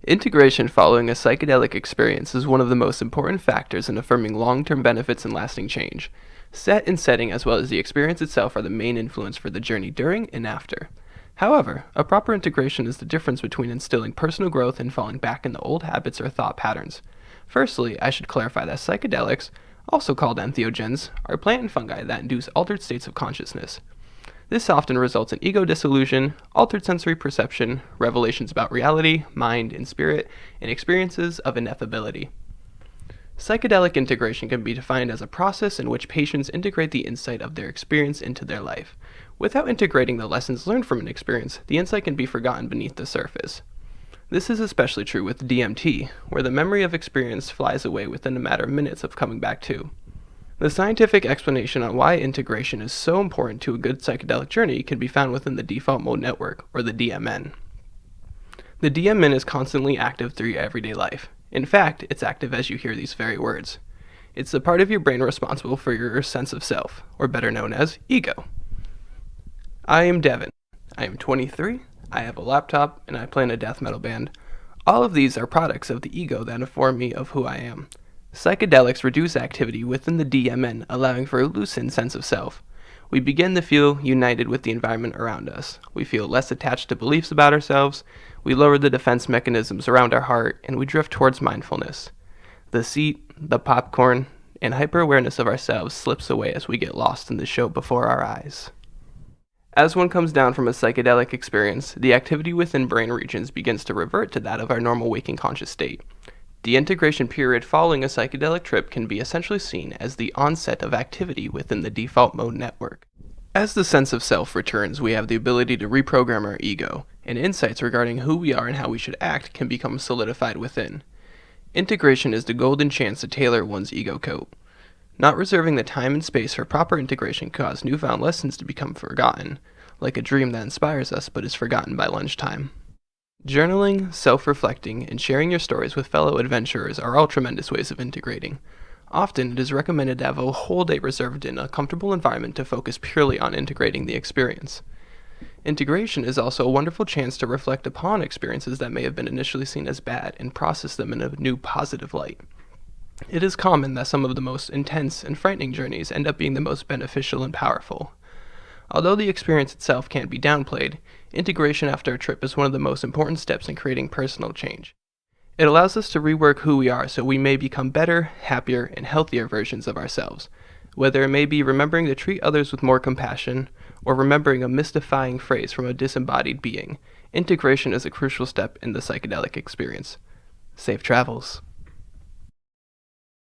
Integration following a psychedelic experience is one of the most important factors in affirming long-term benefits and lasting change. Set and setting as well as the experience itself are the main influence for the journey during and after. However, a proper integration is the difference between instilling personal growth and falling back into old habits or thought patterns. Firstly, I should clarify that psychedelics, also called entheogens, are plant and fungi that induce altered states of consciousness. This often results in ego dissolution, altered sensory perception, revelations about reality, mind, and spirit, and experiences of ineffability. Psychedelic integration can be defined as a process in which patients integrate the insight of their experience into their life. Without integrating the lessons learned from an experience, the insight can be forgotten beneath the surface. This is especially true with DMT, where the memory of experience flies away within a matter of minutes of coming back to. The scientific explanation on why integration is so important to a good psychedelic journey can be found within the default mode network, or the DMN. The DMN is constantly active through your everyday life. In fact, it's active as you hear these very words. It's the part of your brain responsible for your sense of self, or better known as ego. I am Devin. I am 23, I have a laptop, and I play in a death metal band. All of these are products of the ego that inform me of who I am. Psychedelics reduce activity within the DMN, allowing for a loosened sense of self. We begin to feel united with the environment around us. We feel less attached to beliefs about ourselves. We lower the defense mechanisms around our heart, and we drift towards mindfulness. The seat, the popcorn, and hyper-awareness of ourselves slips away as we get lost in the show before our eyes. As one comes down from a psychedelic experience, the activity within brain regions begins to revert to that of our normal waking conscious state. The integration period following a psychedelic trip can be essentially seen as the onset of activity within the default mode network. As the sense of self returns, we have the ability to reprogram our ego, and insights regarding who we are and how we should act can become solidified within. Integration is the golden chance to tailor one's ego code. Not reserving the time and space for proper integration can cause newfound lessons to become forgotten, like a dream that inspires us but is forgotten by lunchtime. Journaling, self-reflecting, and sharing your stories with fellow adventurers are all tremendous ways of integrating. Often, it is recommended to have a whole day reserved in a comfortable environment to focus purely on integrating the experience. Integration is also a wonderful chance to reflect upon experiences that may have been initially seen as bad and process them in a new positive light. It is common that some of the most intense and frightening journeys end up being the most beneficial and powerful. Although the experience itself can't be downplayed, integration after a trip is one of the most important steps in creating personal change. It allows us to rework who we are so we may become better, happier, and healthier versions of ourselves. Whether it may be remembering to treat others with more compassion, or remembering a mystifying phrase from a disembodied being, integration is a crucial step in the psychedelic experience. Safe travels.